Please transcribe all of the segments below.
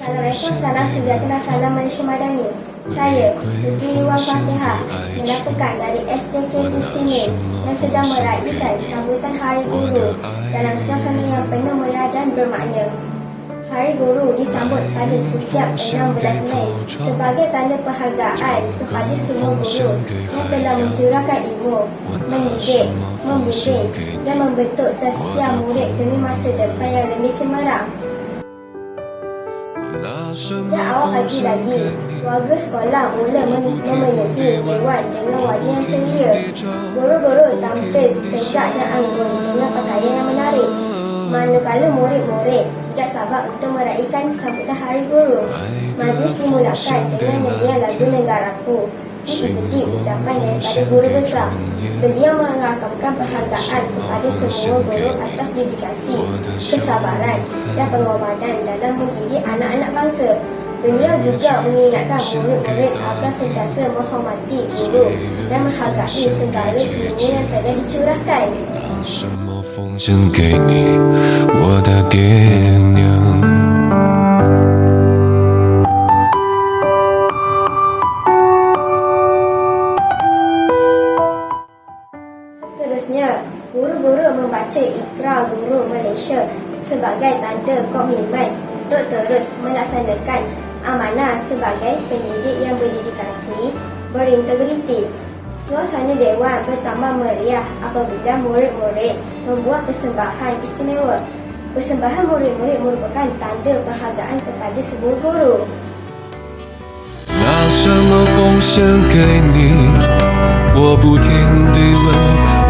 Assalamualaikum, salam sejahtera, salam Malaysia Madani. Saya, Putri Iwan Fatihah, melaporkan dari SJKCC Main yang sedang meraihkan sambutan Hari Guru dalam suasana yang penuh meriah dan bermakna. Hari Guru disambut pada setiap 16 Mei sebagai tanda penghargaan kepada semua guru yang telah mencurahkan ilmu, mendidik, membimbing dan membentuk sesiap murid demi masa depan yang lebih cemerlang. Sejak awal pagi lagi, warga sekolah mula memenuhi dewan dengan wajah yang ceria. Guru-guru tampil segak dan anggun dengan pakaian yang menarik. Manakala murid-murid tidak sabar untuk meraihkan sambutan Hari Guru. Majlis dimulakan dengan nyanyian lagu Negaraku diikuti ucapan daripada guru besar. Beliau merakamkan penghargaan kepada semua guru atas dedikasi, kesabaran dan pengorbanan dalam mendidik anak-anak bangsa. Beliau juga mengingatkan murid-murid agar sentiasa menghormati guru dan menghargai segala ilmu yang telah dicurahkan. 什么奉献给你，我的爹娘。 Seterusnya, guru-guru membaca Ikrar Guru Malaysia sebagai tanda komitmen untuk terus melaksanakan amanah sebagai pendidik yang berdedikasi, berintegriti. Suasana dewan bertambah meriah apabila murid-murid membuat persembahan istimewa. Persembahan murid-murid merupakan tanda penghargaan kepada semua guru. 拿什么奉献给你？我不停地问，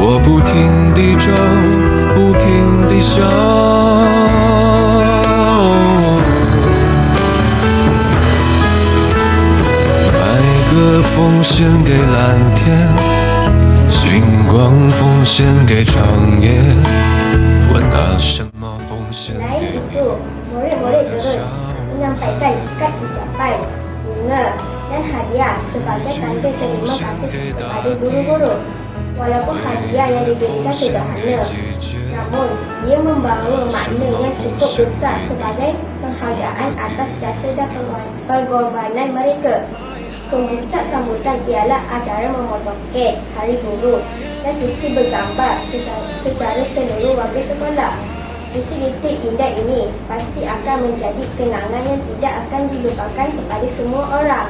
我不停地找，不停地想。爱歌奉献给蓝天，星光奉献给长夜。我拿什么奉献 Selain 给你？ itu, murid-murid turut menyampaikan ikat ucapan, bunga dan hadiah sebagai tanda terima kasih kepada guru-guru. Walaupun hadiah yang diberikan sederhana, namun ia membawa makna yang cukup besar sebagai penghargaan atas jasa dan pengorbanan mereka. Pemuncak sambutan ialah acara memotong kek Hari Guru dan sesi bergambar secara seluruh warga sekolah. Detik-detik indah ini pasti akan menjadi kenangan yang tidak akan dilupakan kepada semua orang.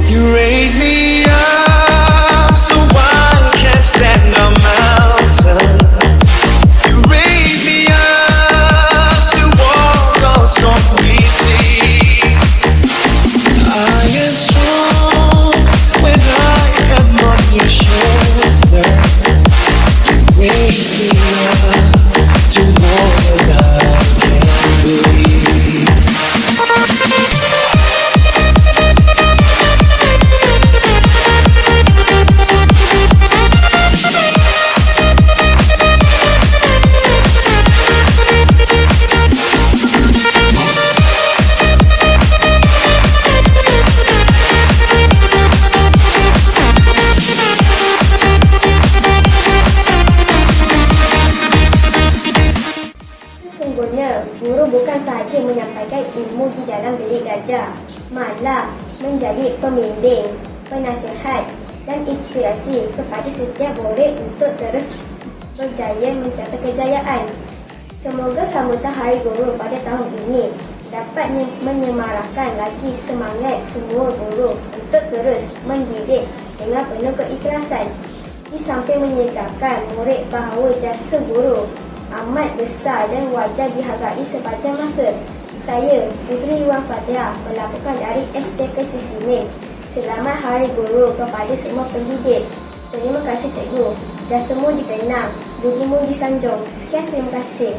You raise me up so I can't stand the mountains. You raise me up to walk on stormy seas. I am strong when I am on your shoulders. You raise me up to more than I can believe. Sesungguhnya, guru bukan sahaja menyampaikan ilmu di dalam bilik darjah, malah menjadi pembimbing, penasihat dan inspirasi kepada setiap murid untuk terus berjaya mencapai kejayaan. Semoga sambutan Hari Guru pada tahun ini dapat menyemarakkan lagi semangat semua guru untuk terus mendidik dengan penuh keikhlasan. Di samping menyatakan murid bahawa jasa guru amat besar dan wajar dihargai sepanjang masa. Saya, Putri Iwan Fatihah, melaporkan dari SJKCC Main. Selamat Hari Guru kepada semua pendidik. Terima kasih cikgu. Jasamu dikenang, budimu disanjung. Sekian, terima kasih.